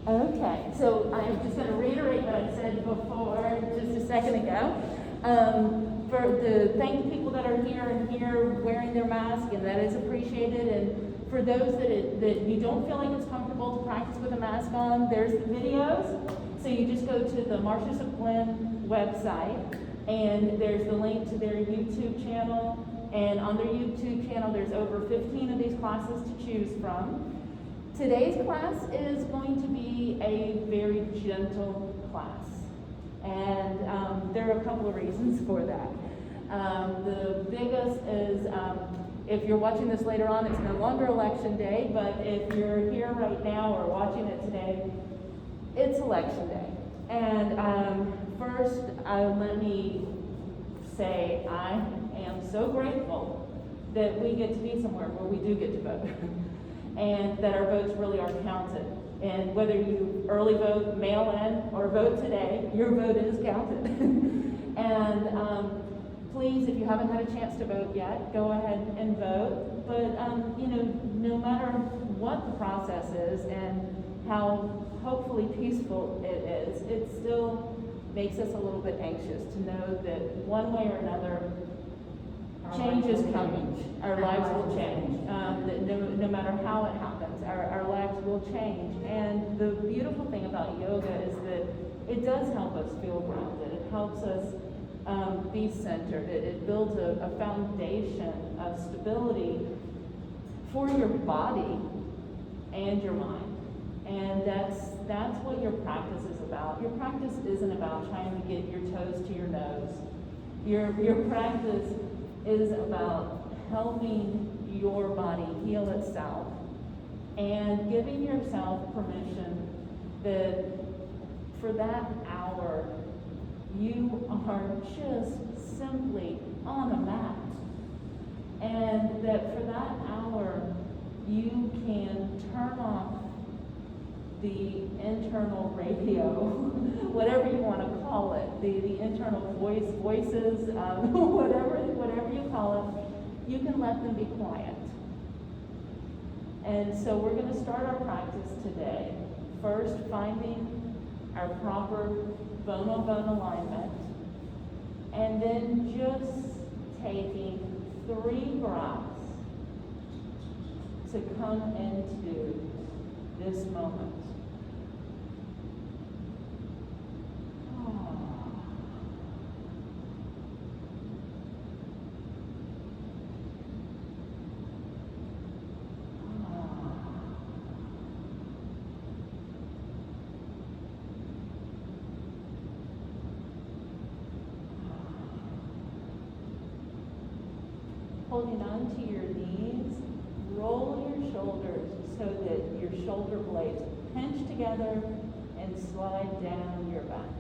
Okay, so I'm just going to reiterate what I said before, just a second ago. Thank the people that are here and here wearing their mask, and that is appreciated. And for those that you don't feel like it's comfortable to practice with a mask on, there's the videos. So you just go to the Marshals of Glen website, and there's the link to their YouTube channel. And on their YouTube channel, there's over 15 of these classes to choose from. Today's class is going to be a very gentle class, and there are a couple of reasons for that. The biggest is, if you're watching this later on, it's no longer election day, but if you're here right now or watching it today, it's election day. And first, let me say I am so grateful that we get to be somewhere where we do get to vote. And that our votes really are counted. And whether you early vote, mail in, or vote today, your vote is counted. And please, if you haven't had a chance to vote yet, go ahead and vote. But no matter what the process is and how hopefully peaceful it is, it still makes us a little bit anxious to know that one way or another, change is coming. Our lives will change. No matter how it happens, our lives will change. And the beautiful thing about yoga is that it does help us feel grounded. It helps us be centered. It builds a foundation of stability for your body and your mind. And that's what your practice is about. Your practice isn't about trying to get your toes to your nose. Your practice is about helping your body heal itself and giving yourself permission that for that hour you are just simply on a mat, and that for that hour you can turn off the internal radio, whatever you want to call it, the internal voices, whatever you call it, you can let them be quiet. And so we're going to start our practice today, first finding our proper bone-on-bone alignment, and then just taking 3 breaths to come into this moment. Holding on to your knees, roll your shoulders so that your shoulder blades pinch together and slide down your back.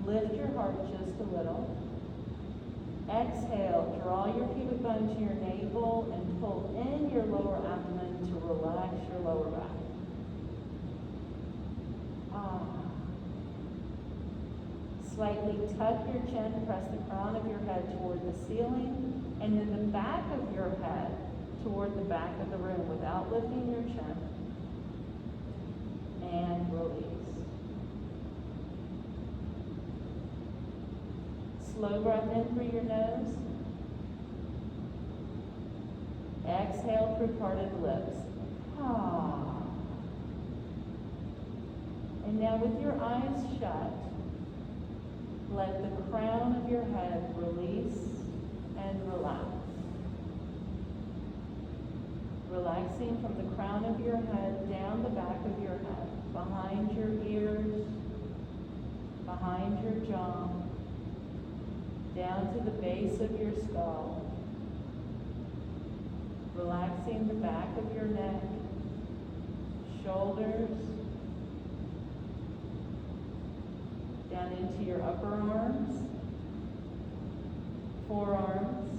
Lift your heart just a little. Exhale, draw your pubic bone to your navel and pull in your lower abdomen to relax your lower back. Slightly tuck your chin, press the crown of your head toward the ceiling, and then the back of your head toward the back of the room without lifting your chin. And release. Slow breath in through your nose. Exhale through parted lips. And now with your eyes shut, let the crown of your head release and relax. Relaxing from the crown of your head down the back of your head, behind your ears, behind your jaw, down to the base of your skull. Relaxing the back of your neck, shoulders, down into your upper arms, forearms,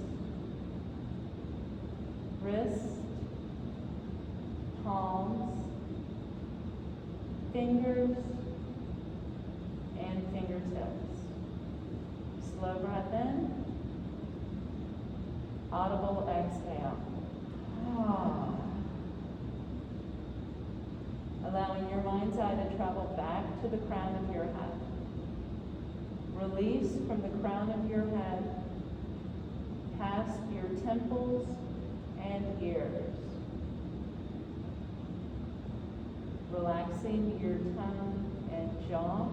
wrists, palms, fingers, and fingertips. Slow breath in, audible exhale. Allowing your mind's eye to travel back to the crown of your head. Release from the crown of your head, past your temples and ears. Relaxing your tongue and jaw.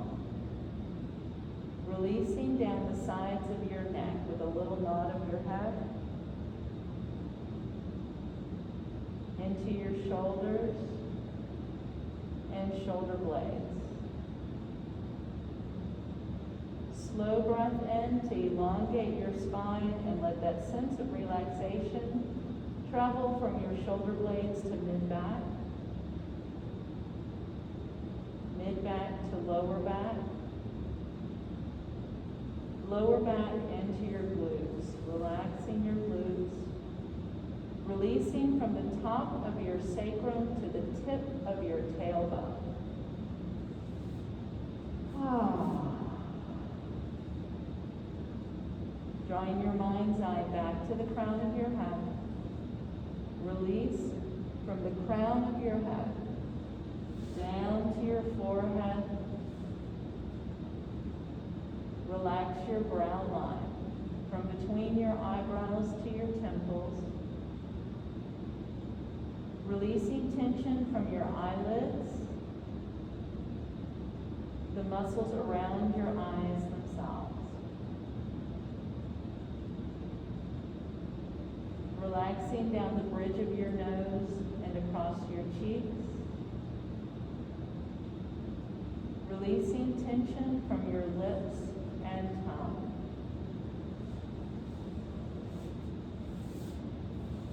Releasing down the sides of your neck with a little nod of your head. Into your shoulders and shoulder blades. Slow breath in to elongate your spine and let that sense of relaxation travel from your shoulder blades to mid-back, mid-back to lower back into your glutes, relaxing your glutes, releasing from the top of your sacrum to the tip of your tailbone. Drawing your mind's eye back to the crown of your head. Release from the crown of your head down to your forehead. Relax your brow line from between your eyebrows to your temples. Releasing tension from your eyelids, the muscles around your eyes themselves. Relaxing down the bridge of your nose and across your cheeks. Releasing tension from your lips and tongue.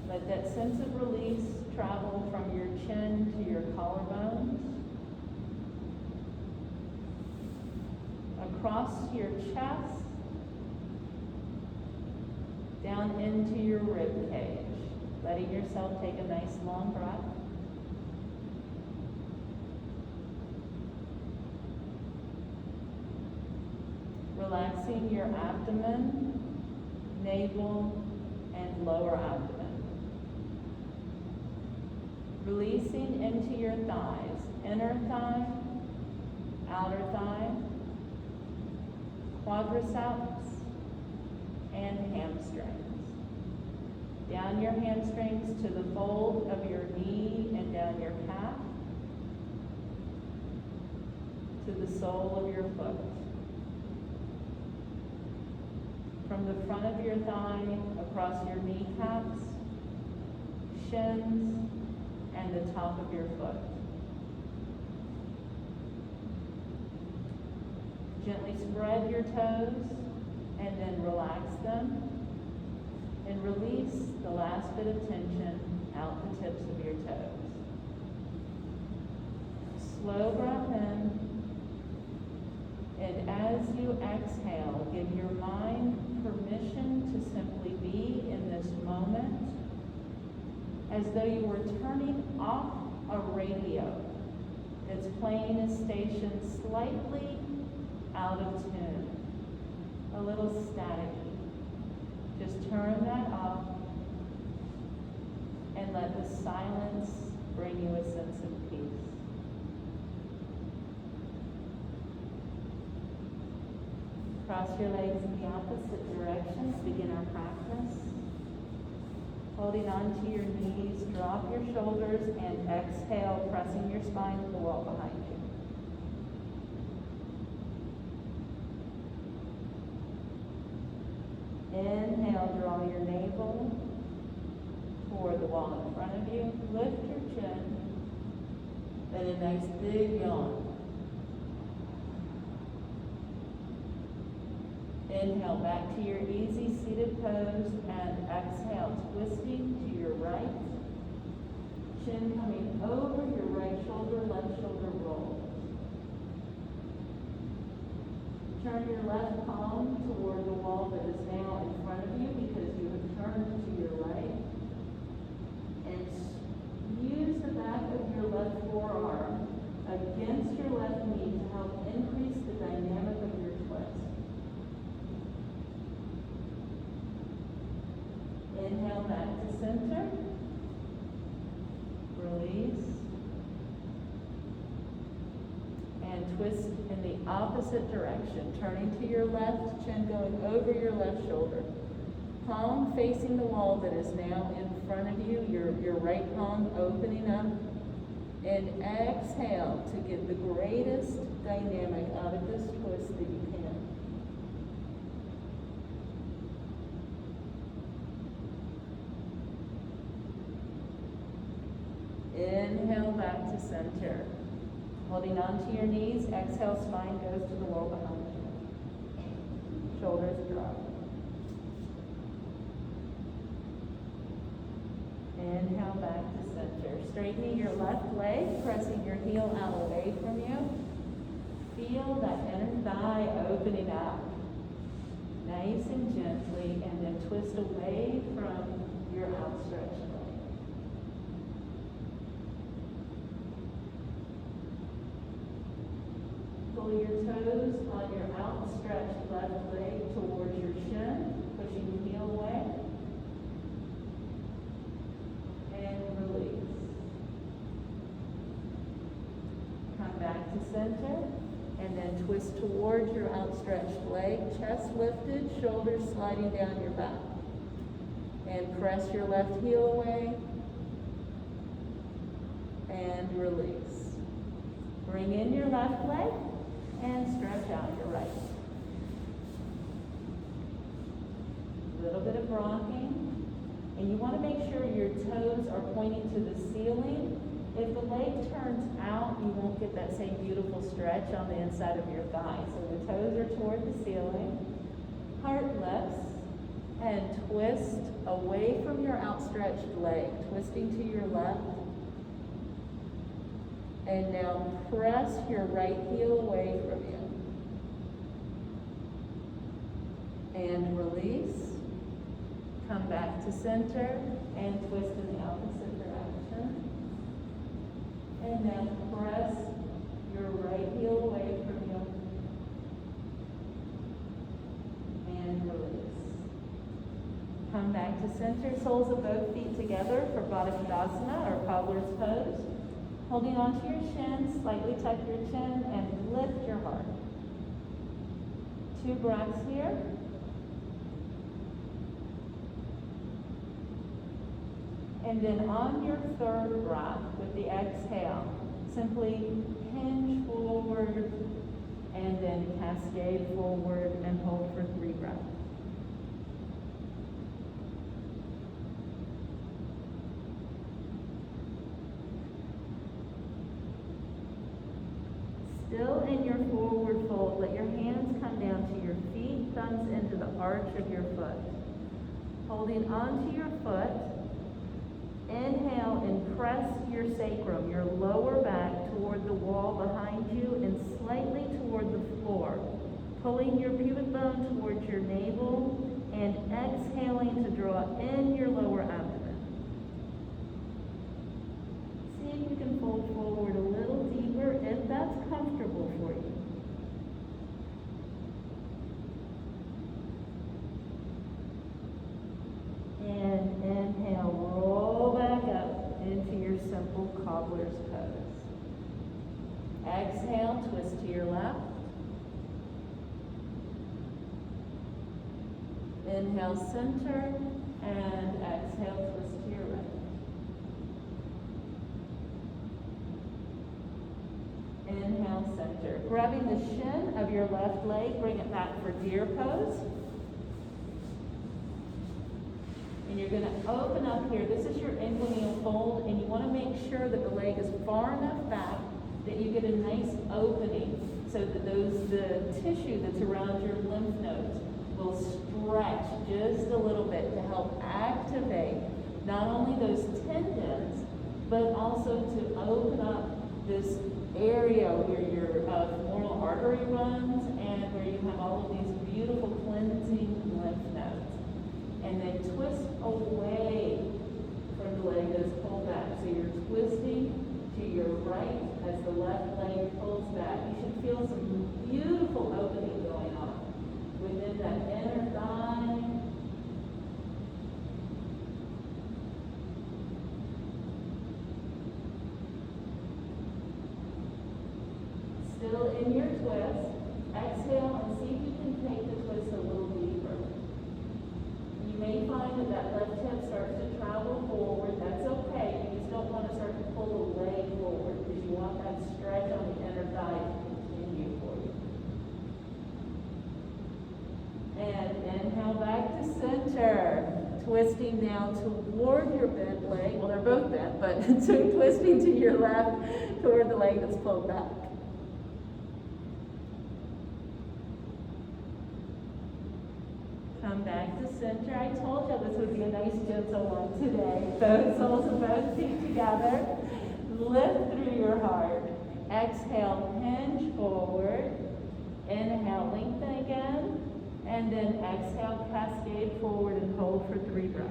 Let that sense of release travel from your chin to your collarbones, across your chest, down into your rib cage, letting yourself take a nice long breath. Relaxing your abdomen, navel, and lower abdomen. Releasing into your thighs, inner thigh, outer thigh, quadriceps, and hamstrings. Down your hamstrings to the fold of your knee and down your calf, to the sole of your foot. From the front of your thigh, across your kneecaps, shins, and the top of your foot. Gently spread your toes and then relax them and release the last bit of tension out the tips of your toes. Slow breath in, and as you exhale, give your mind permission to simply be in this moment as though you were turning off a radio that's playing a station slightly out of tune, a little staticky. Just turn that off and let the silence bring you a sense of peace. Cross your legs in the opposite direction to begin our practice. Holding on to your knees, drop your shoulders and exhale, pressing your spine to the wall behind you. Inhale, draw your navel toward the wall in front of you. Lift your chin, then a nice big yawn. Inhale back to your easy seated pose and exhale, twisting to your right. Chin coming over your right shoulder, left shoulder rolls. Turn your left palm toward the wall that is now in front of you because you have turned to your right. And use the back of your left forearm against your left knee to help increase the dynamic of your twist. Inhale back to center. Release. twist in the opposite direction, turning to your left, chin going over your left shoulder. Palm facing the wall that is now in front of you, your right palm opening up. And exhale to get the greatest dynamic out of this twist that you can. Inhale back to center. Holding on to your knees, exhale, spine goes to the wall behind you. Shoulders drop. Inhale back to center. Straightening your left leg, pressing your heel out away from you. Feel that inner thigh opening up. Nice and gently, and then twist away from your outstretched leg. Pull your toes on your outstretched left leg towards your shin, pushing the heel away. And release. Come back to center, and then twist towards your outstretched leg, chest lifted, shoulders sliding down your back. And press your left heel away, and release. Bring in your left leg, and stretch out your right. A little bit of rocking. And you want to make sure your toes are pointing to the ceiling. If the leg turns out, you won't get that same beautiful stretch on the inside of your thigh. So the toes are toward the ceiling. Heart lifts, and twist away from your outstretched leg, twisting to your left. And now press your right heel away from you. And release. Come back to center and twist in the opposite direction. And now press your right heel away from you. And release. Come back to center, soles of both feet together for Baddha Konasana or cobbler's pose. Holding onto your shin, slightly tuck your chin and lift your heart. 2 breaths here. And then on your third breath, with the exhale, simply hinge forward and then cascade forward and hold for 3 breaths. Still in your forward fold, let your hands come down to your feet, thumbs into the arch of your foot. Holding onto your foot, inhale and press your sacrum, your lower back, toward the wall behind you and slightly toward the floor. Pulling your pubic bone towards your navel and exhaling to draw in your lower abdomen. See if you can fold forward a little deeper if that's comfortable for you. And inhale, roll back up into your simple cobbler's pose. Exhale, twist to your left. Inhale, center, and exhale, twist to your right. Inhale, center. Grabbing the shin of your left leg, bring it back for deer pose. And you're going to open up here. This is your inclinal fold, and you want to make sure that the leg is far enough back that you get a nice opening so that the tissue that's around your lymph nodes will stretch just a little bit to help activate not only those tendons, but also to open up this area where your femoral artery runs and where you have all of these beautiful cleansing lymph nodes. And then twist away from the leg that's pulled back. So you're twisting to your right as the left leg pulls back. You should feel some beautiful opening going on within that inner thigh. Still in your twist. Exhale and see if you can take the twist a little deeper. You may find that that left hip starts to travel forward. That's okay. You just don't want to start to pull the leg forward because you want that stretch on the inner thigh to continue for you. And inhale back to center. Twisting down toward your bent leg. Well, they're both bent, but so twisting to your left toward the leg that's pulled back. Come back to center. I told you this would be a nice gentle one today. Both soles of both feet together. Lift through your heart. Exhale, hinge forward. Inhale, lengthen again. And then exhale, cascade forward and hold for 3 breaths.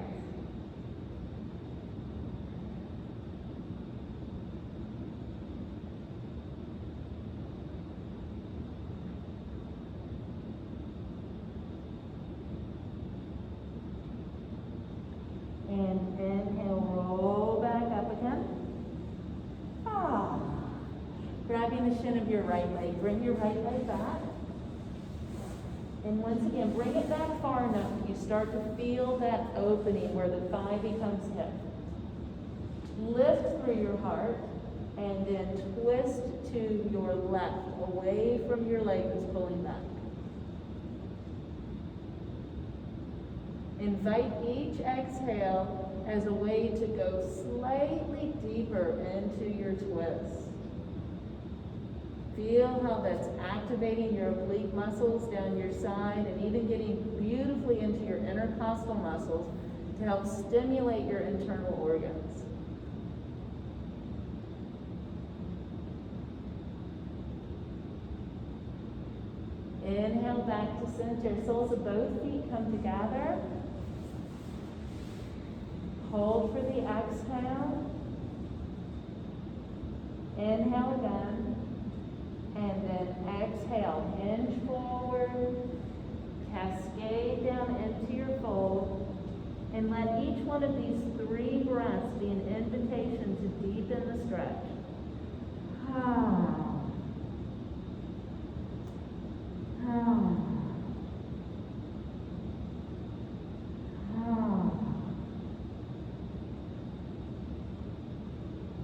And inhale, roll back up again. Grabbing the shin of your right leg. Bring your right leg back. And once again, bring it back far enough that you start to feel that opening where the thigh becomes hip. Lift through your heart and then twist to your left, away from your leg that's pulling back. Invite each exhale as a way to go slightly deeper into your twist. Feel how that's activating your oblique muscles down your side and even getting beautifully into your intercostal muscles to help stimulate your internal organs. Inhale back to center. Soles of both feet come together. Hold for the exhale. Inhale again. And then exhale, hinge forward, cascade down into your fold, and let each one of these 3 breaths be an invitation to deepen the stretch.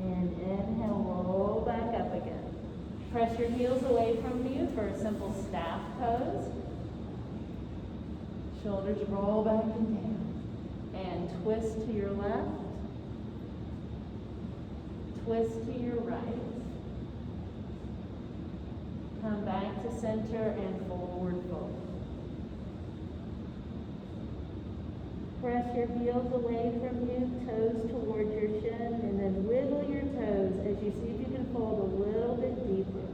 And inhale, roll back up again. Press your heels away from you for a simple staff pose. Shoulders roll back and down. And twist to your left. Twist to your right. Come back to center and forward fold. Press your heels away from you, toes towards your shin, and then wiggle your toes as you see if you can fold a little bit deeper.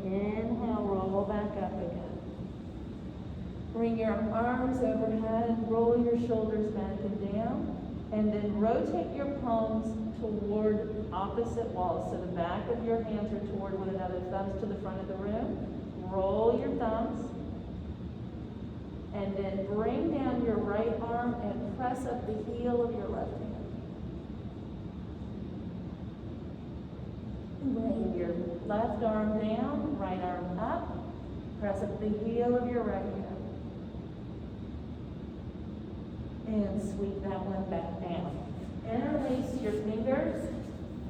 Inhale, roll back up again. Bring your arms overhead, roll your shoulders back and down, and then rotate your palms toward opposite walls. So the back of your hands are toward one another, thumbs to the front of the room. Roll your thumbs. And then bring down your right arm and press up the heel of your left hand. Bring your left arm down, right arm up. Press up the heel of your right hand. And sweep that one back down. Interlace your fingers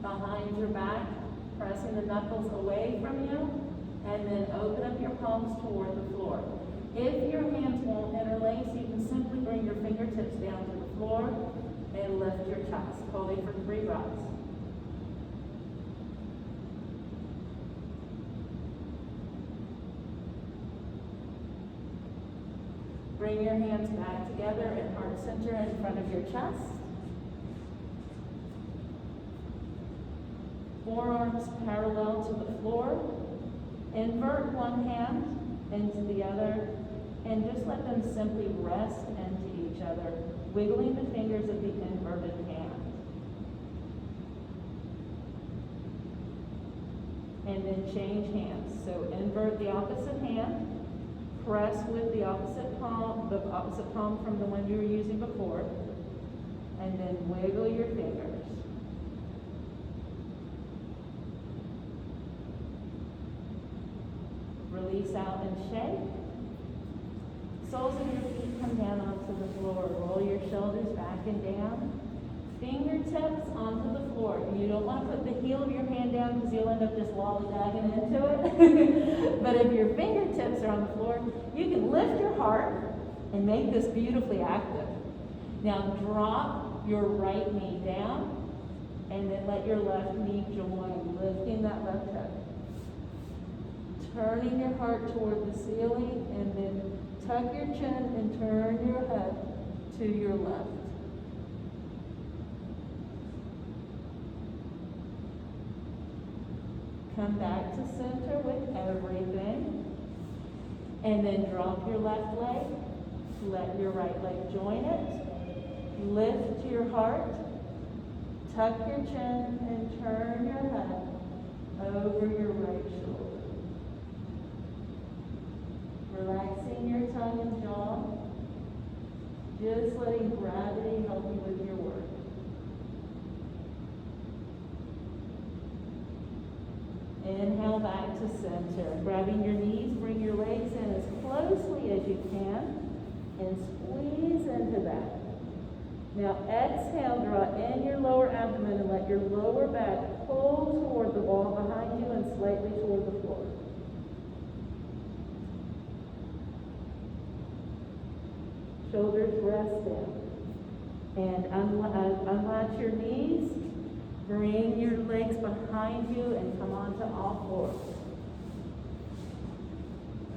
behind your back, pressing the knuckles away from you, and then open up your palms toward the floor. If your hands won't interlace, you can simply bring your fingertips down to the floor and lift your chest, holding for 3 breaths. Bring your hands back together in heart center in front of your chest. Forearms parallel to the floor. Invert one hand into the other and just let them simply rest into each other, wiggling the fingers of the inverted hand. And then change hands. So invert the opposite hand. Press with the opposite palm from the one you were using before, and then wiggle your fingers. Release out and shake. Soles of your feet come down onto the floor. Roll your shoulders back and down. Fingertips onto the floor. You don't want to put the heel of your hand down because you'll end up just lollygagging into it. But if your fingertips are on the floor, you can lift your heart and make this beautifully active. Now drop your right knee down and then let your left knee join, lifting that left hip. Turning your heart toward the ceiling and then tuck your chin and turn your head to your left. Come back to center with everything. And then drop your left leg. Let your right leg join it. Lift your heart. Tuck your chin and turn your head over your right shoulder. Relaxing your tongue and jaw. Just letting gravity help you with your work. Inhale back to center. Grabbing your knees, bring your legs in as closely as you can and squeeze into that. Now exhale, draw in your lower abdomen and let your lower back pull toward the wall behind you and slightly toward the floor. Shoulders rest down. And unlatch your knees. Bring your legs behind you and come onto all fours.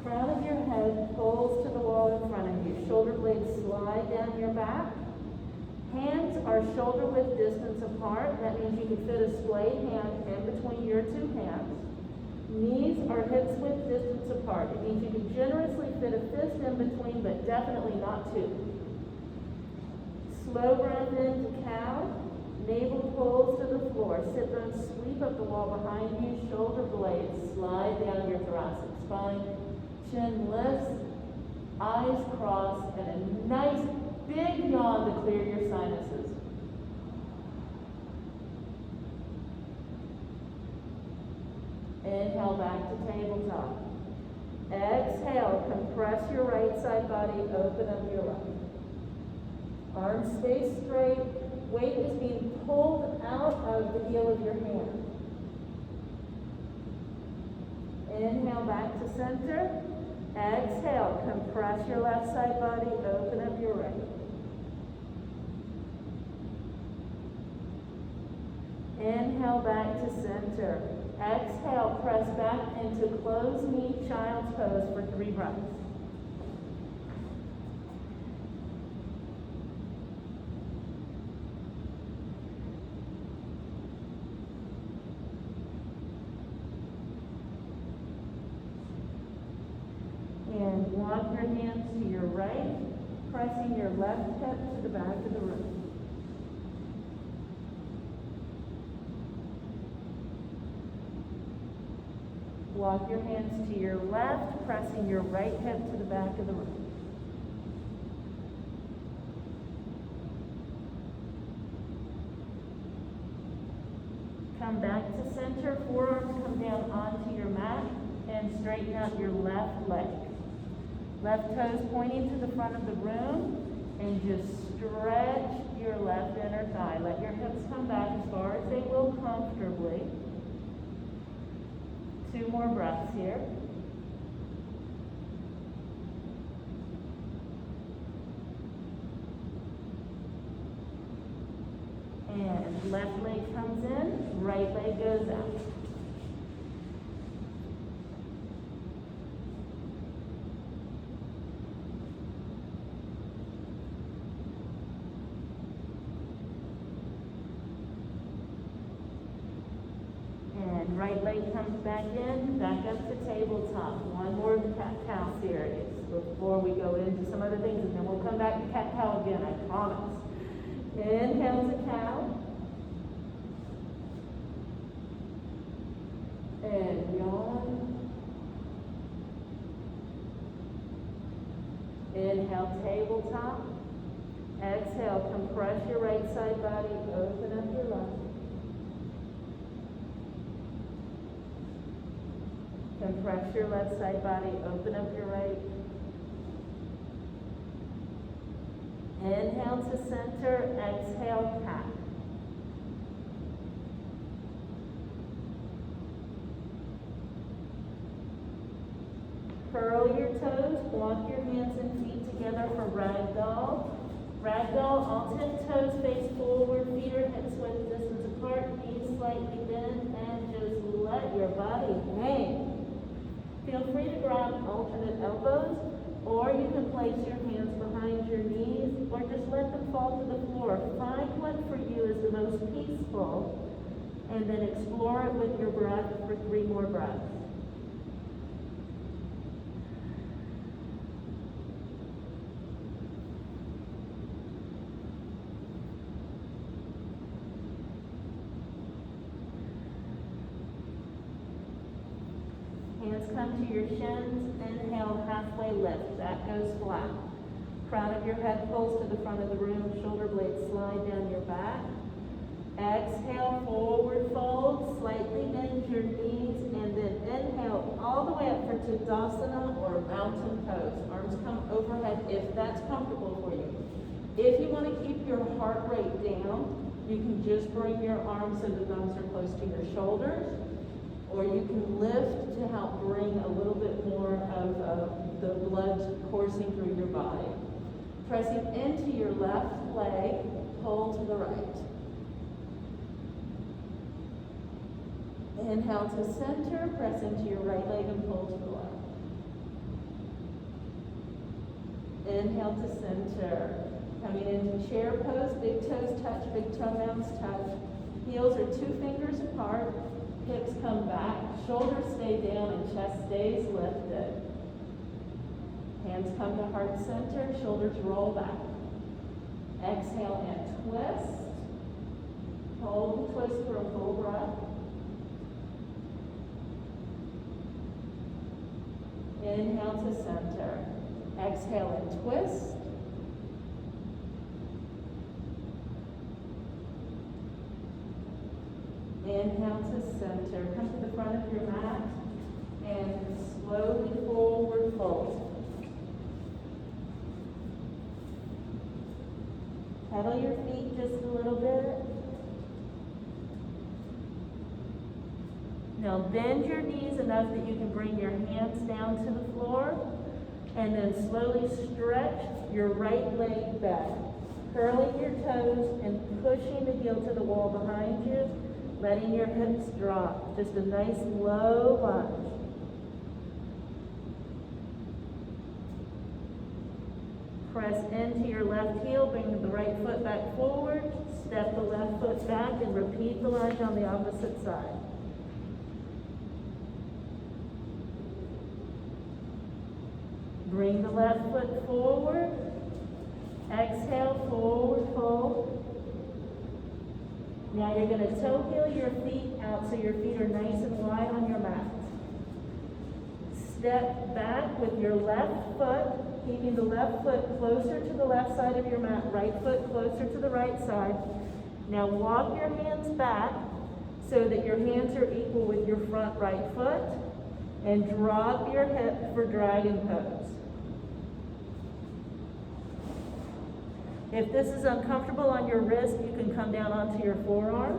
Crown of your head pulls to the wall in front of you. Shoulder blades slide down your back. Hands are shoulder width distance apart. That means you can fit a splayed hand in between your two hands. Knees are hips width distance apart. It means you can generously fit a fist in between, but definitely not two. Slow breath into cow. Navel pulls to the floor. Sit bones sweep up the wall behind you. Shoulder blades slide down your thoracic spine. Chin lifts. Eyes cross. And a nice big yawn to clear your sinuses. Inhale back to tabletop. Exhale, compress your right side body, open up your left. Arms stay straight. Weight is being pulled out of the heel of your hand. Inhale back to center. Exhale, compress your left side body, open up your right. Inhale back to center. Exhale, press back into closed knee child's pose for 3 breaths. And walk your hands to your right, pressing your left hip to the back of the room. Walk your hands to your left, pressing your right hip to the back of the room. Come back to center, forearms come down onto your mat, and straighten out your left leg. Left toes pointing to the front of the room, and just stretch your left inner thigh. Let your hips come back as far as they will comfortably. 2 more breaths here. And left leg comes in, right leg goes out. Right leg comes back in, back up to tabletop. 1 more cat-cow series before we go into some other things, and then we'll come back to cat-cow again, I promise. Inhale to cow. And yawn. Inhale, tabletop. Exhale, compress your right side body, open up your left. Compress your left side body, open up your right. Inhale to center, exhale, cat. Curl your toes, walk your hands and feet together for ragdoll. Ragdoll, all 10 toes face forward, feet or hips width distance apart, knees slightly bent, and just let your body hang. Feel free to grab alternate elbows, or you can place your hands behind your knees, or just let them fall to the floor. Find what for you is the most peaceful, and then explore it with your breath for 3 more breaths. Hands come to your shins, inhale, halfway lift, that goes flat. Crown of your head pulls to the front of the room, shoulder blades slide down your back. Exhale, forward fold, slightly bend your knees, and then inhale all the way up for Tadasana or mountain pose. Arms come overhead if that's comfortable for you. If you want to keep your heart rate down, you can just bring your arms so the thumbs are close to your shoulders. Or you can lift to help bring a little bit more of the blood coursing through your body. Pressing into your left leg, pull to the right. Inhale to center, press into your right leg and pull to the left. Inhale to center. Coming into chair pose, big toes touch, big toenails touch. Heels are 2 fingers apart. Hips come back, shoulders stay down, and chest stays lifted. Hands come to heart center, shoulders roll back. Exhale and twist. Hold the twist for a full breath. Inhale to center. Exhale and twist. Inhale to center. Come to the front of your mat and slowly forward fold. Pedal your feet just a little bit. Now bend your knees enough that you can bring your hands down to the floor, and then slowly stretch your right leg back, curling your toes and pushing the heel to the wall behind you, letting your hips drop. Just a nice low lunge. Press into your left heel, bring the right foot back forward, step the left foot back, and repeat the lunge on the opposite side. Bring the left foot forward. Exhale, forward fold. Now you're going to toe heel your feet out so your feet are nice and wide on your mat. Step back with your left foot, keeping the left foot closer to the left side of your mat, right foot closer to the right side. Now walk your hands back so that your hands are equal with your front right foot, and drop your hip for dragon pose. If this is uncomfortable on your wrist, you can come down onto your forearm.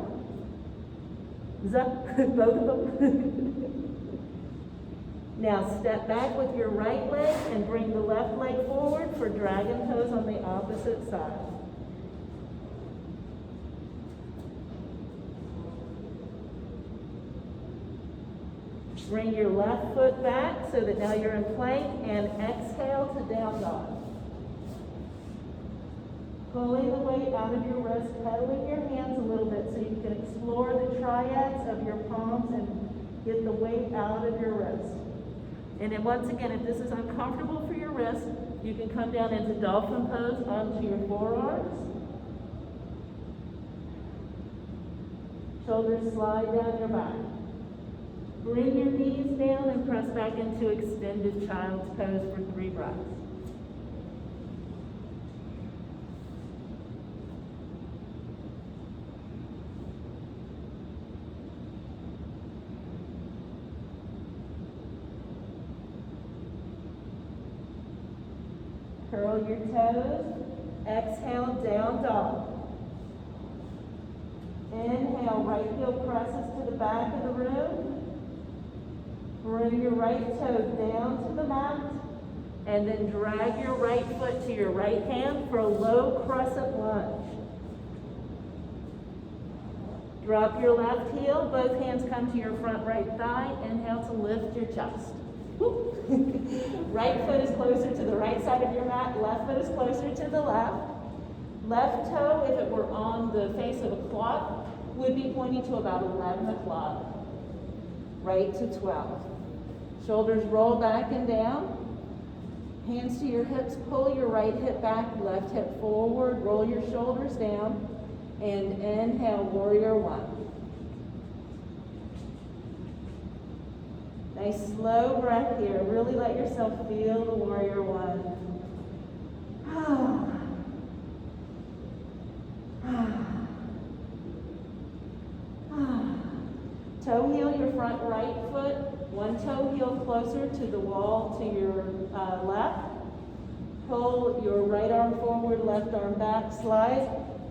Both of them. Now step back with your right leg and bring the left leg forward for dragon pose on the opposite side. Bring your left foot back so that now you're in plank, and exhale to down dog. Pulling the weight out of your wrist, pedaling your hands a little bit so you can explore the triads of your palms and get the weight out of your wrist. And then once again, if this is uncomfortable for your wrist, you can come down into dolphin pose onto your forearms. Shoulders slide down your back. Bring your knees down and press back into extended child's pose for 3 breaths. Curl your toes. Exhale, down dog. Inhale, right heel presses to the back of the room. Bring your right toe down to the mat. And then drag your right foot to your right hand for a low crescent lunge. Drop your left heel, both hands come to your front right thigh. Inhale to lift your chest. Right foot is closer to the right side of your mat, left foot is closer to the left. Left toe, if it were on the face of a clock, would be pointing to about 11 o'clock. Right to 12. Shoulders roll back and down. Hands to your hips, pull your right hip back, left hip forward, roll your shoulders down, and inhale, warrior one. Nice slow breath here. Really let yourself feel the warrior one. Toe heel your front right foot, one toe heel closer to the wall to your left. Pull your right arm forward, left arm back, slide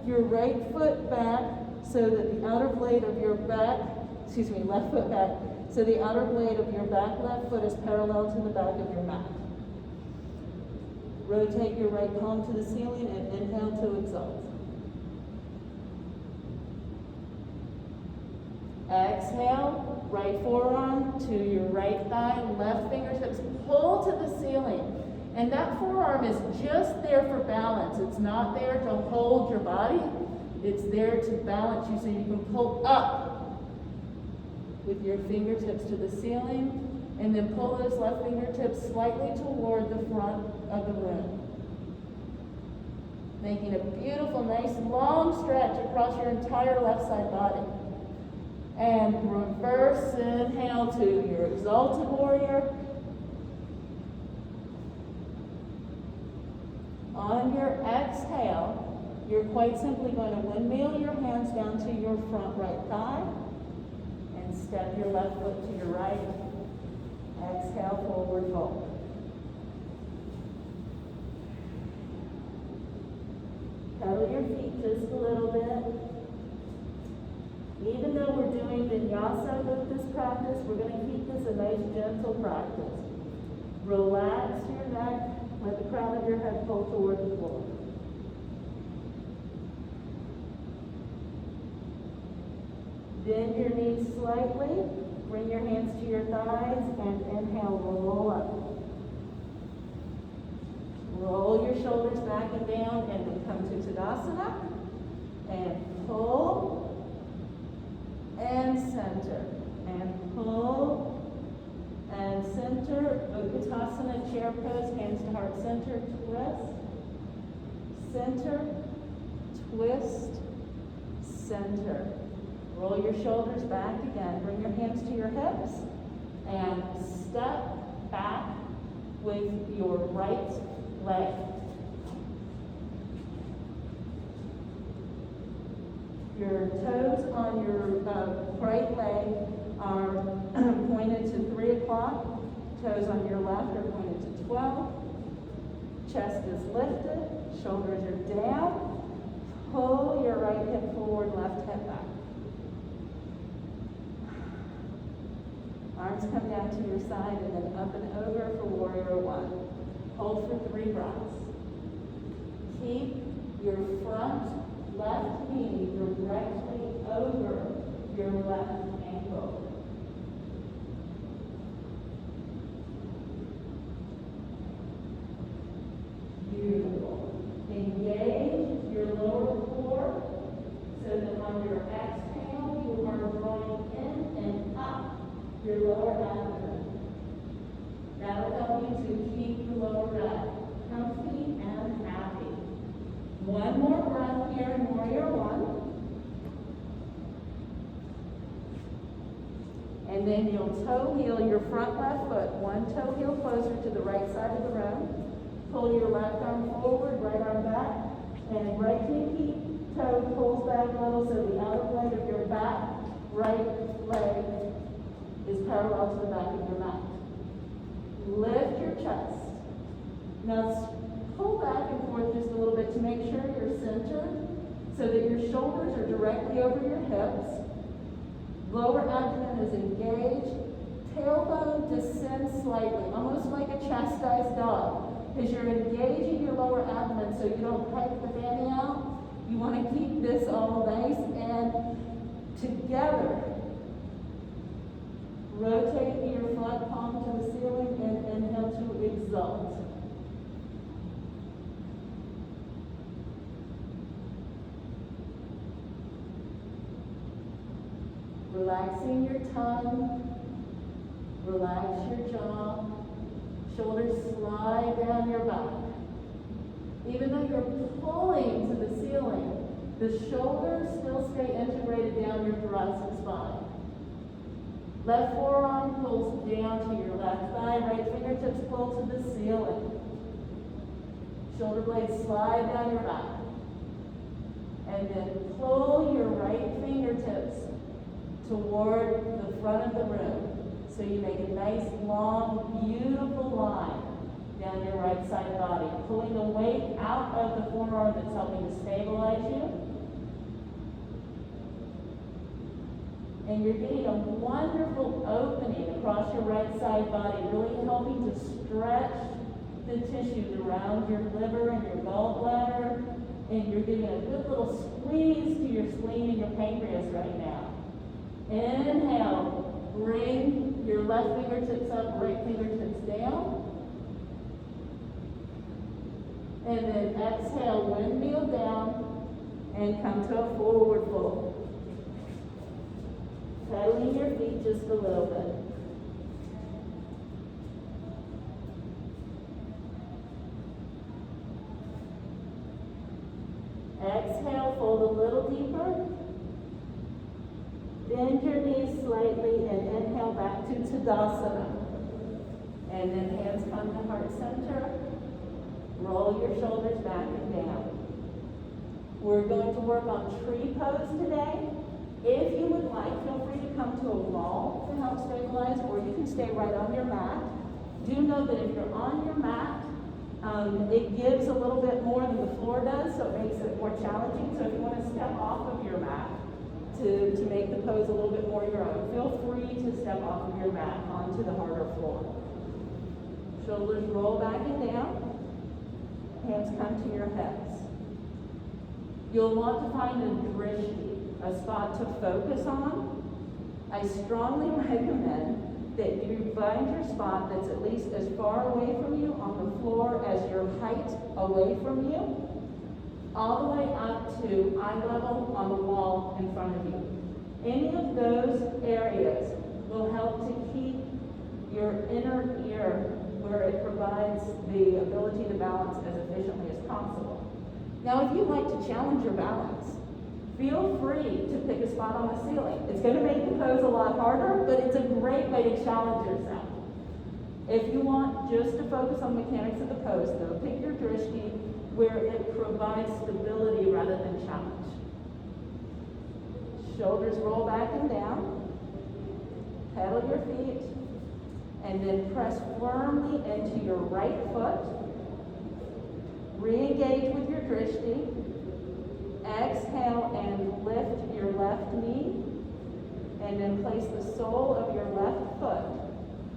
your right foot back so that the outer blade of your back, left foot back, so the outer blade of your back left foot is parallel to the back of your mat. Rotate your right palm to the ceiling and inhale to exalt. Exhale, right forearm to your right thigh, left fingertips pull to the ceiling. And that forearm is just there for balance. It's not there to hold your body. It's there to balance you so you can pull up with your fingertips to the ceiling. And then pull those left fingertips slightly toward the front of the room. Making a beautiful, nice, long stretch across your entire left side body. And reverse inhale to your exalted warrior. On your exhale, you're quite simply going to windmill your hands down to your front right thigh and step your left foot to your right. Exhale, forward fold. Pedal your feet just a little bit. Even though we're doing vinyasa with this practice, we're going to keep this a nice gentle practice. Relax your neck, let the crown of your head pull toward the floor. Bend your knees slightly, bring your hands to your thighs, and inhale, roll up. Roll your shoulders back and down, and then come to Tadasana, and pull, and center, and pull, and center. Utkatasana, chair pose, hands to heart center, twist, center, twist, center. Roll your shoulders back again. Bring your hands to your hips, and step back with your right leg. Your toes on your right leg are pointed to 3 o'clock. Toes on your left are pointed to 12. Chest is lifted. Shoulders are down. Pull your right hip forward, left hip back. Arms come down to your side and then up and over for warrior one. Hold for 3 breaths. Keep your front left knee directly over your left ankle. Beautiful. Engage your lower core so that on your exhale you are drawing in and up your lower abdomen. That'll help you to keep the lower back comfy and happy. One more breath here in warrior one. And then you'll toe heel your front left foot, one toe heel closer to the right side of the room. Pull your left arm forward, right arm back, and right pinky toe pulls back a little so the outer blade of your back right leg is parallel to the back of your mat. Lift your chest. Now pull so that your shoulders are directly over your hips. Lower abdomen is engaged. Tailbone descends slightly, almost like a chastised dog, because you're engaging your lower abdomen so you don't peg the fanny out. You want to keep this all nice and together. Rotate your front palm to the ceiling and inhale to exalt. Relaxing your tongue, relax your jaw, shoulders slide down your back. Even though you're pulling to the ceiling, the shoulders still stay integrated down your thoracic spine. Left forearm pulls down to your left thigh, right fingertips pull to the ceiling. Shoulder blades slide down your back. And then pull your right fingertips toward the front of the room. So you make a nice, long, beautiful line down your right side body, pulling the weight out of the forearm that's helping to stabilize you. And you're getting a wonderful opening across your right side body, really helping to stretch the tissues around your liver and your gallbladder. And you're giving a good little squeeze to your spleen and your pancreas right now. Inhale, bring your left fingertips up, right fingertips down. And then exhale, windmill down, and come to a forward fold. Pedaling your feet just a little bit. Exhale, fold a little deeper. Bend your knees slightly and inhale back to Tadasana. And then hands come to heart center. Roll your shoulders back and down. We're going to work on tree pose today. If you would like, feel free to come to a wall to help stabilize, or you can stay right on your mat. Do know that if you're on your mat, it gives a little bit more than the floor does, so it makes it more challenging. So if you want to step off of your mat to make the pose a little bit more your own, feel free to step off of your mat onto the harder floor. Shoulders roll back and down. Hands come to your hips. You'll want to find a drishti, a spot to focus on. I strongly recommend that you find your spot that's at least as far away from you on the floor as your height away from you, all the way up to eye level on the wall in front of you. Any of those areas will help to keep your inner ear where it provides the ability to balance as efficiently as possible. Now, if you'd like to challenge your balance, feel free to pick a spot on the ceiling. It's going to make the pose a lot harder, but it's a great way to challenge yourself. If you want just to focus on the mechanics of the pose, though, pick your drishti where it provides stability rather than challenge. Shoulders roll back and down. Pedal your feet. And then press firmly into your right foot. Re-engage with your drishti. Exhale and lift your left knee. And then place the sole of your left foot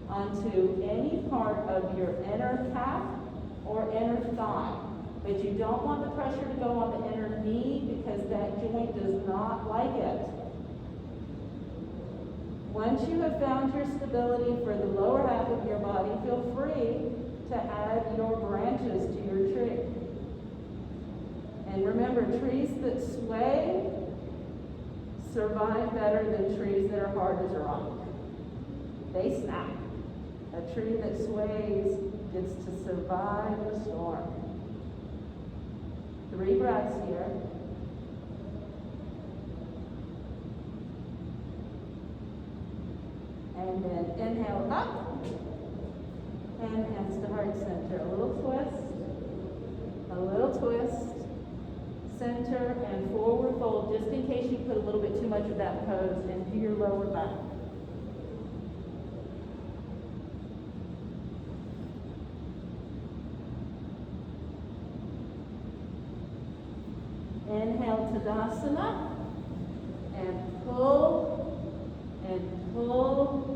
onto any part of your inner calf or inner thigh. But you don't want the pressure to go on the inner knee because that joint does not like it. Once you have found your stability for the lower half of your body, feel free to add your branches to your tree. And remember, trees that sway survive better than trees that are hard as a rock. They snap. A tree that sways gets to survive the storm. 3 breaths here. And then inhale up. And hands to heart center. A little twist. A little twist. Center and forward fold, just in case you put a little bit too much of that pose into your lower back. Inhale, Tadasana, and pull, and pull.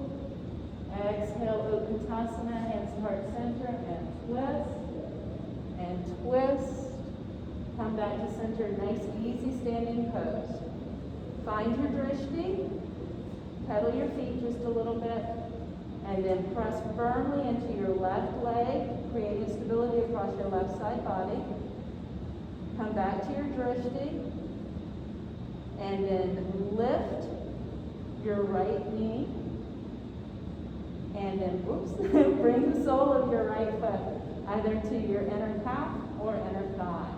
Exhale, Utkatasana, hands to heart center, and twist. Come back to center, nice easy standing pose. Find your drishti, pedal your feet just a little bit, and then press firmly into your left leg, creating stability across your left side body. Come back to your drishti, and then lift your right knee, and then, bring the sole of your right foot either to your inner calf or inner thigh.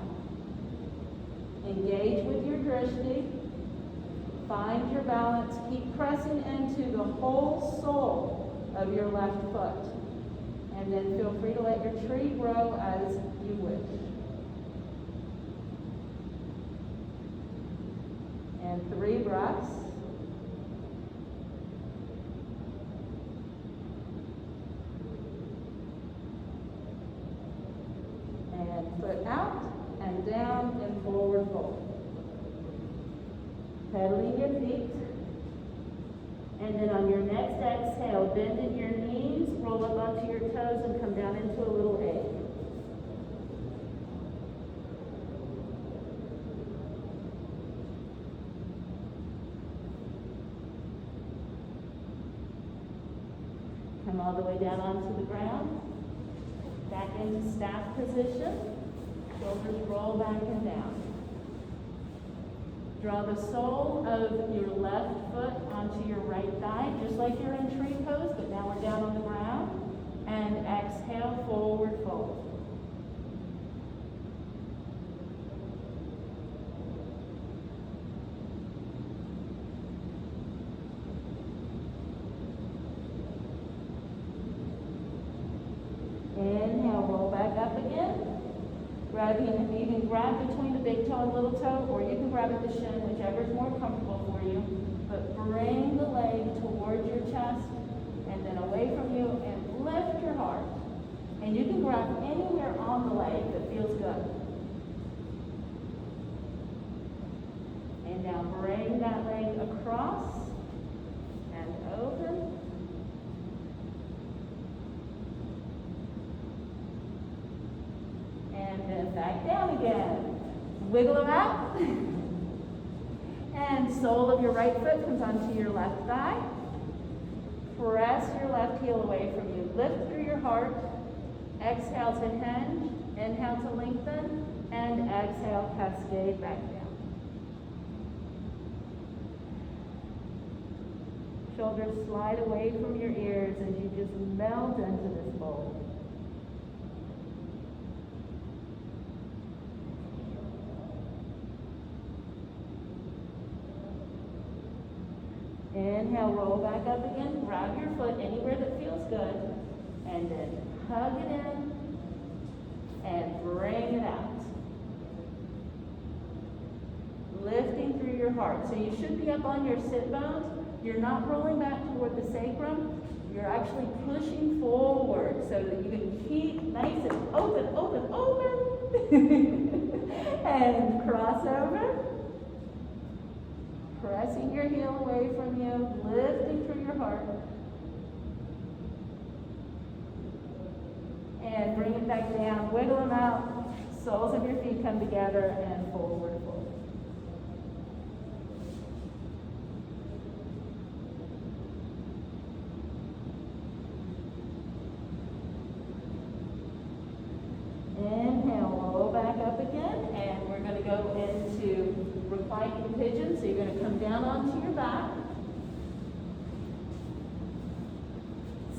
Engage with your drishti. Find your balance. Keep pressing into the whole sole of your left foot. And then feel free to let your tree grow as you wish. And 3 breaths. And foot out and down and forward fold. Pedaling your feet. And then on your next exhale, bend in your knees, roll up onto your toes, and come down into a little egg. Come all the way down onto the ground. Back into staff position. Shoulders roll back and down. Draw the sole of your left foot onto your right thigh, just like you're in tree pose, but now we're down on the ground. And exhale, forward fold. Inhale, roll back up again. You can grab between the big toe and little toe, or you can grab at the shin, whichever is more comfortable for you. But bring the leg towards your chest and then away from you, and lift your heart. And you can grab anywhere on the leg that feels good. And now bring that leg across and over. And then back down again. Wiggle them out. And sole of your right foot comes onto your left thigh. Press your left heel away from you. Lift through your heart. Exhale to hinge. Inhale to lengthen. And exhale, cascade back down. Shoulders slide away from your ears as you just melt into this bowl. Inhale, roll back up again. Grab your foot anywhere that feels good. And then hug it in. And bring it out. Lifting through your heart. So you should be up on your sit bones. You're not rolling back toward the sacrum. You're actually pushing forward so that you can keep nice and open. And cross over. Pressing your heel away from you, lifting through your heart. And bring it back down, wiggle them out. Soles of your feet come together and forward fold. Inhale, roll back up again, and we're going to go into reclining pigeon. So you're going to come down onto your back.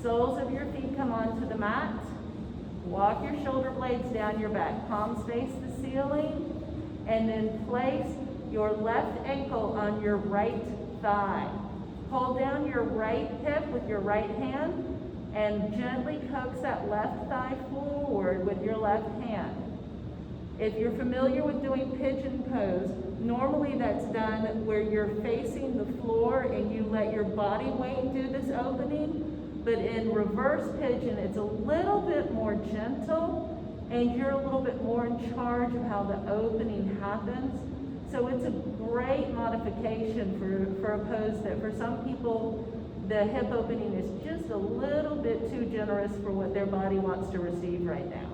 Soles of your feet come onto the mat. Walk your shoulder blades down your back. Palms face the ceiling. And then place your left ankle on your right thigh. Hold down your right hip with your right hand and gently coax that left thigh forward with your left hand. If you're familiar with doing pigeon pose, normally that's done where you're facing the floor and you let your body weight do this opening. But in reverse pigeon, it's a little bit more gentle and you're a little bit more in charge of how the opening happens. So it's a great modification for a pose that for some people, the hip opening is just a little bit too generous for what their body wants to receive right now.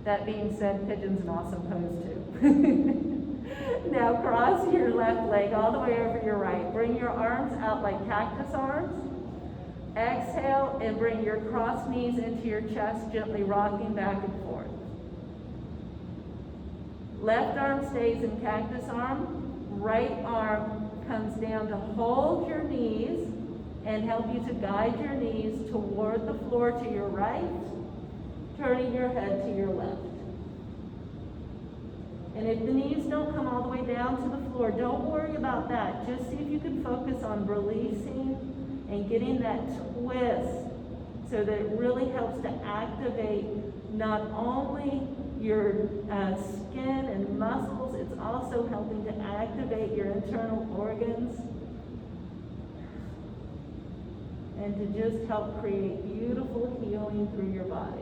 That being said, pigeon's an awesome pose too. Now cross your left leg all the way over your right. Bring your arms out like cactus arms. Exhale and bring your crossed knees into your chest, gently rocking back and forth. Left arm stays in cactus arm. Right arm comes down to hold your knees and help you to guide your knees toward the floor to your right, turning your head to your left. And if the knees don't come all the way down to the floor, don't worry about that. Just see if you can focus on releasing and getting that twist so that it really helps to activate not only your skin and muscles, it's also helping to activate your internal organs and to just help create beautiful healing through your body.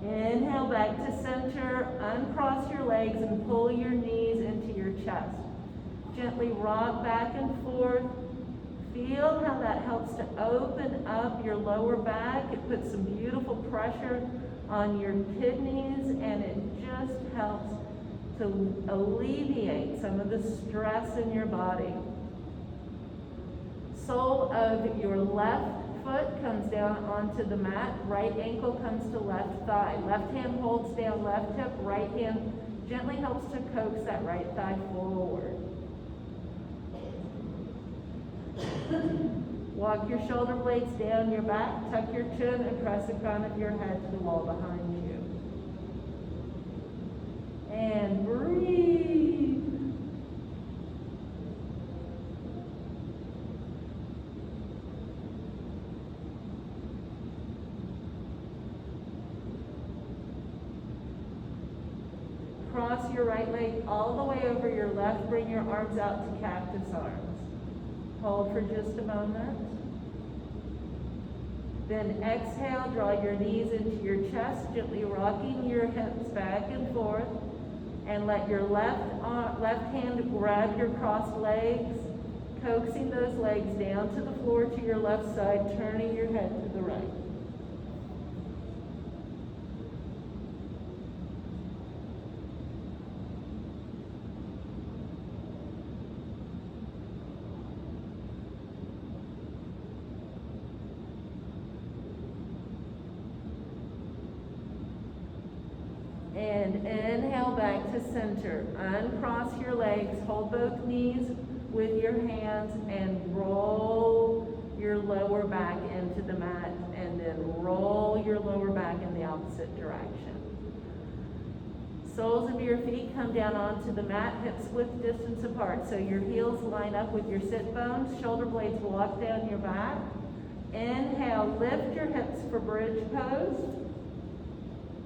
Inhale back to center, uncross your legs and pull your knees into your chest. Gently rock back and forth. Feel how that helps to open up your lower back. It puts some beautiful pressure on your kidneys and it just helps to alleviate some of the stress in your body. Sole of your left foot comes down onto the mat. Right ankle comes to left thigh. Left hand holds down left hip. Right hand gently helps to coax that right thigh forward. Walk your shoulder blades down your back. Tuck your chin and press the crown of your head to the wall behind you. And breathe. Cross your right leg all the way over your left. Bring your arms out to cactus arms. Hold for just a moment. Then exhale, draw your knees into your chest, gently rocking your hips back and forth. And let your left hand grab your crossed legs, coaxing those legs down to the floor to your left side, turning your head to the right. And inhale back to center. Uncross your legs, hold both knees with your hands and roll your lower back into the mat and then roll your lower back in the opposite direction. Soles of your feet come down onto the mat, hips width distance apart. So your heels line up with your sit bones, shoulder blades walk down your back. Inhale, lift your hips for bridge pose.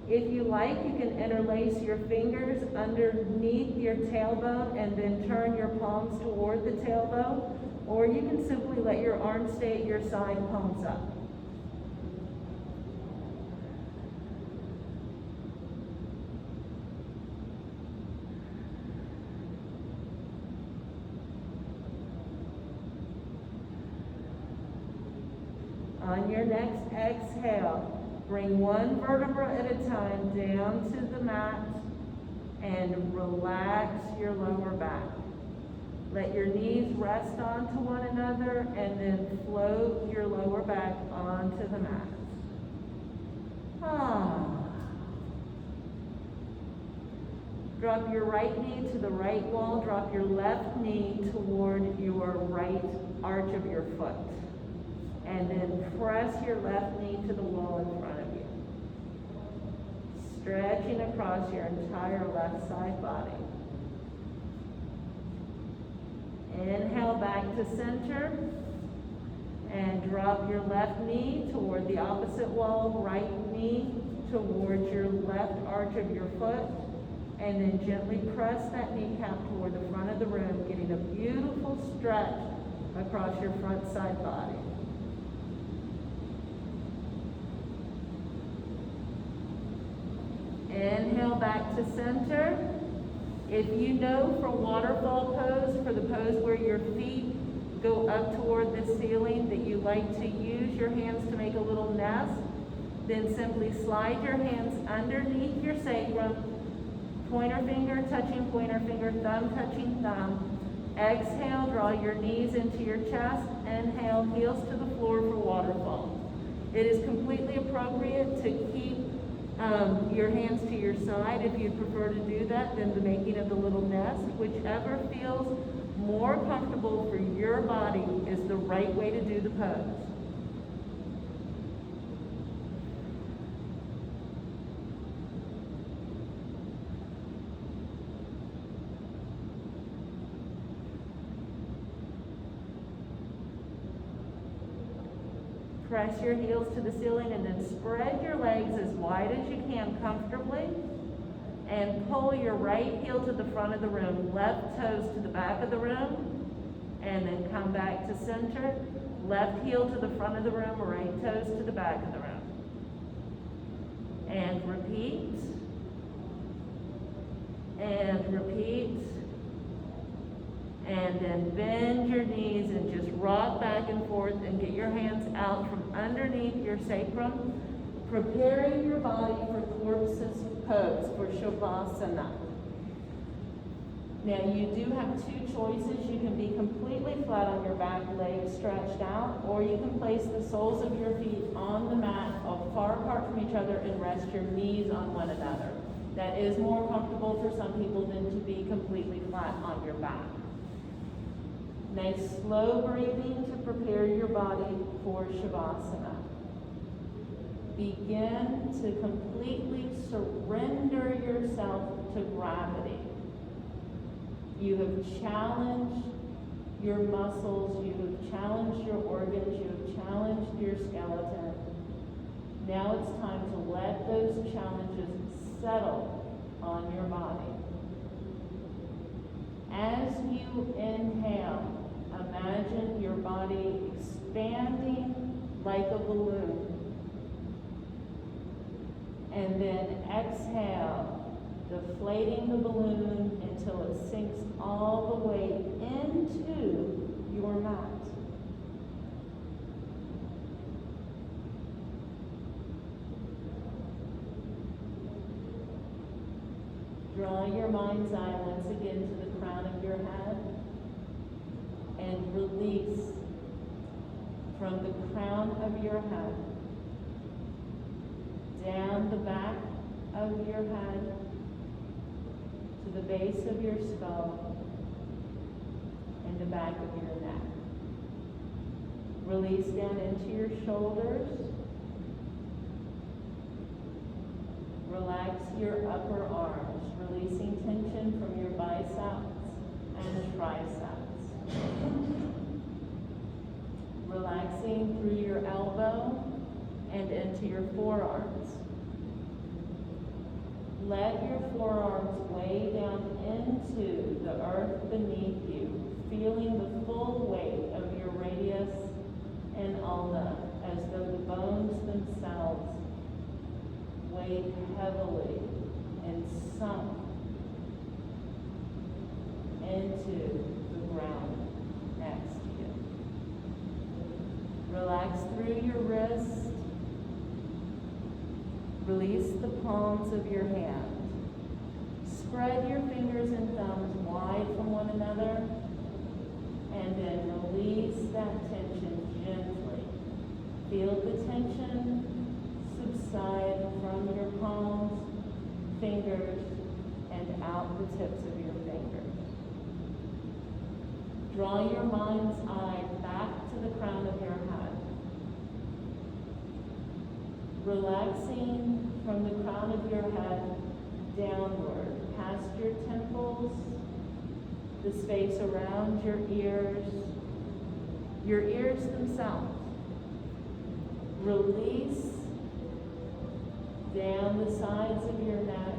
If you like, you can interlace your fingers underneath your tailbone and then turn your palms toward the tailbone, or you can simply let your arms stay at your side, palms up. On your next exhale, bring one vertebra at a time down to the mat and relax your lower back. Let your knees rest onto one another and then float your lower back onto the mat. Drop your right knee to the right wall. Drop your left knee toward your right arch of your foot. And then press your left knee to the wall in front of you. Stretching across your entire left side body. Inhale back to center. And drop your left knee toward the opposite wall. Right knee towards your left arch of your foot. And then gently press that kneecap toward the front of the room, getting a beautiful stretch across your front side body. Inhale back to center. If you know for waterfall pose, for the pose where your feet go up toward the ceiling, that you like to use your hands to make a little nest, then simply slide your hands underneath your sacrum, pointer finger touching pointer finger, thumb touching thumb. Exhale, draw your knees into your chest. Inhale, heels to the floor for waterfall. It is completely appropriate to keep your hands to your side if you prefer to do that, than the making of the little nest. Whichever feels more comfortable for your body is the right way to do the pose. Press your heels to the ceiling and then spread your legs as wide as you can comfortably. And pull your right heel to the front of the room, left toes to the back of the room, and then come back to center. Left heel to the front of the room, right toes to the back of the room. And repeat. And repeat. And then bend your knees and just rock back and forth and get your hands out from underneath your sacrum, preparing your body for corpse's pose, for Shavasana. Now you do have two choices. You can be completely flat on your back, legs stretched out, or you can place the soles of your feet on the mat far apart from each other and rest your knees on one another. That is more comfortable for some people than to be completely flat on your back. Nice slow breathing to prepare your body for Shavasana. Begin to completely surrender yourself to gravity. You have challenged your muscles, you have challenged your organs, you have challenged your skeleton. Now it's time to let those challenges settle on your body. As you inhale, imagine your body expanding like a balloon. And then exhale, deflating the balloon until it sinks all the way into your mat. Draw your mind's eye once again to the crown of your head and release from the crown of your head down the back of your head to the base of your skull and the back of your neck. Release down into your shoulders. Relax your upper arms, releasing tension from your biceps and triceps. Relaxing through your elbow and into your forearms. Let your forearms weigh down into the earth beneath you, feeling the full weight of your radius and ulna as though the bones themselves weighed heavily and sunk into the ground next to you. Relax through your wrists. Release the palms of your hand. Spread your fingers and thumbs wide from one another, and then release that tension gently. Feel the tension subside from your palms, fingers, and out the tips of your fingers. Draw your mind's eye back to the crown of your head. Relaxing from the crown of your head downward, past your temples, the space around your ears themselves. Release down the sides of your neck,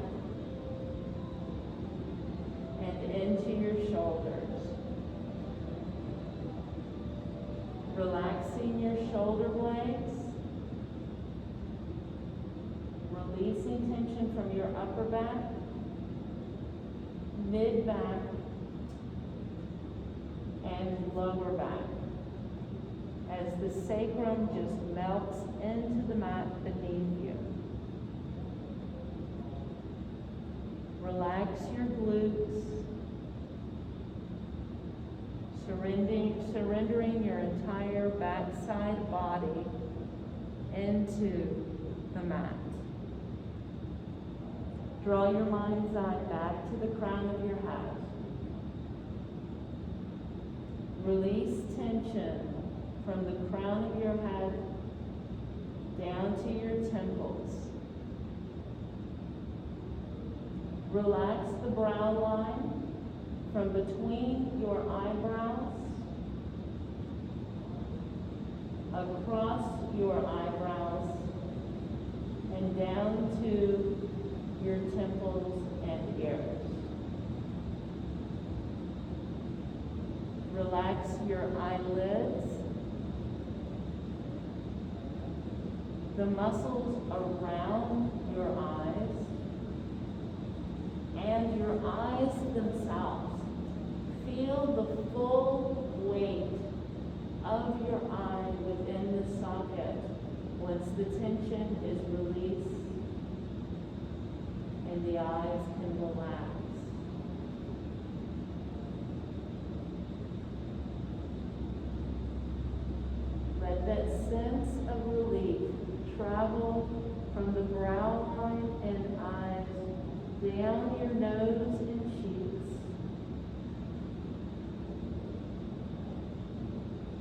shoulder blades, releasing tension from your upper back, mid back, and lower back, as the sacrum just melts into the mat beneath you. Relax your glutes, surrendering your entire backside body into the mat. Draw your mind's eye back to the crown of your head. Release tension from the crown of your head down to your temples. Relax the brow line from between your eyebrows, across your eyebrows, and down to your temples and ears. Relax your eyelids. The muscles around your eyes and your eyes themselves. Feel the full weight of your eye within the socket once the tension is released and the eyes can relax. Let that sense of relief travel from the brow line and eyes down your nose and cheeks,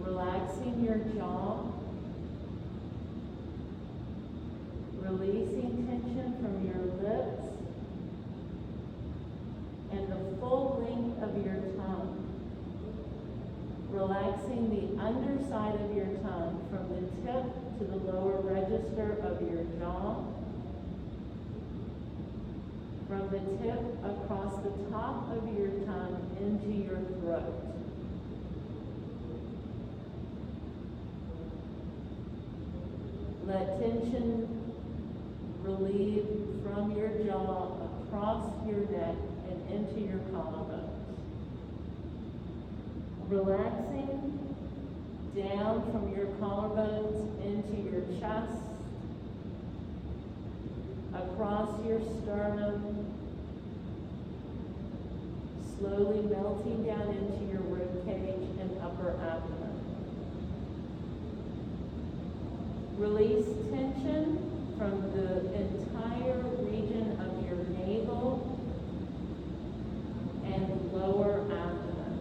relaxing your jaw, releasing tension from your lips and the full length of your tongue, relaxing the underside of your tongue from the tip to the lower register of your jaw, from the tip across the top of your tongue into your throat. Let tension relieve from your jaw across your neck and into your collarbones. Relaxing down from your collarbones into your chest, across your sternum, slowly melting down into your rib cage and upper abdomen. Release tension from the entire region of your navel and lower abdomen.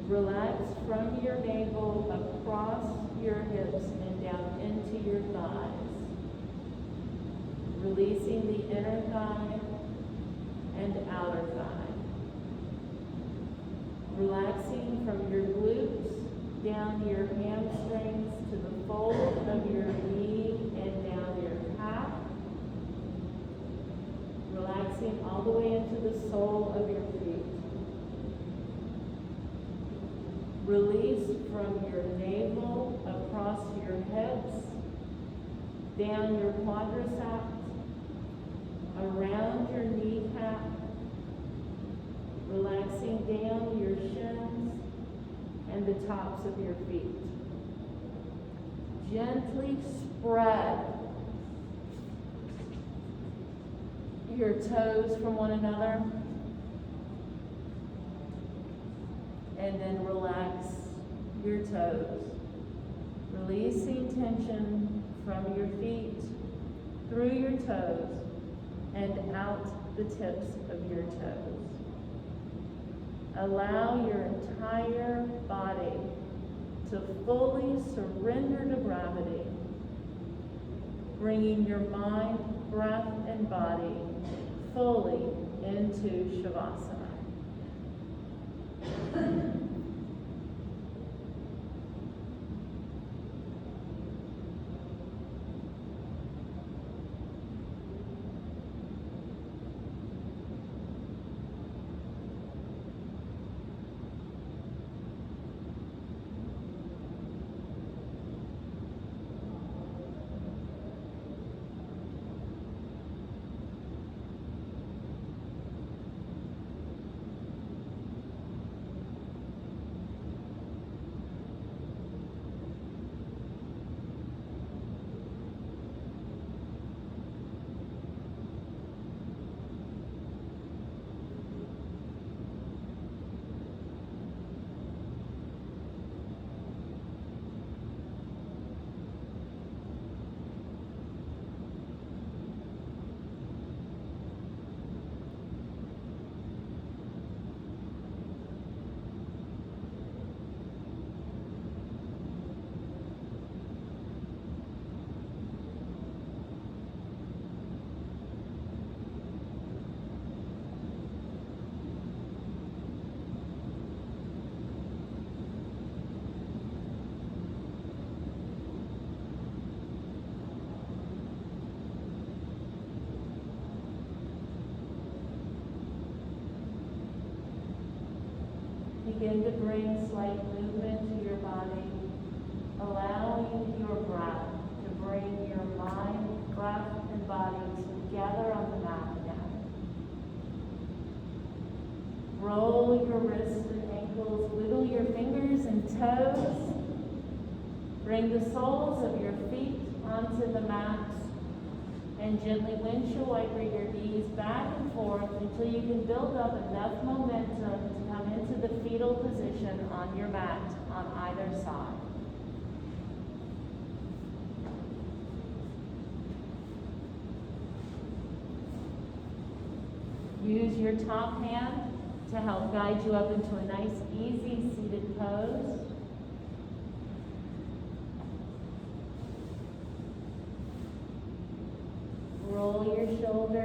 Relax from your navel across your hips and down into your thighs. Releasing the inner thigh and outer thigh. Relaxing from your glutes down your hamstrings to the fold of your knee and down your calf. Relaxing all the way into the sole of your feet. Release from your navel across your hips, down your quadriceps, around your kneecap, relaxing down your shins and the tops of your feet. Gently spread your toes from one another, and then relax your toes, releasing tension from your feet, through your toes, and out the tips of your toes. Allow your entire body to fully surrender to gravity, bringing your mind, breath, and body fully into Shavasana. Begin to bring slight movement to your body, allowing your breath to bring your mind, breath, and body together on the mat again. Roll your wrists and ankles, wiggle your fingers and toes. Bring the soles of your feet onto the mat and gently windshield wiper your knees back and forth until you can build up enough momentum to come into the fetal position on your mat on either side. Use your top hand to help guide you up into a nice, easy seated pose. Roll your shoulders.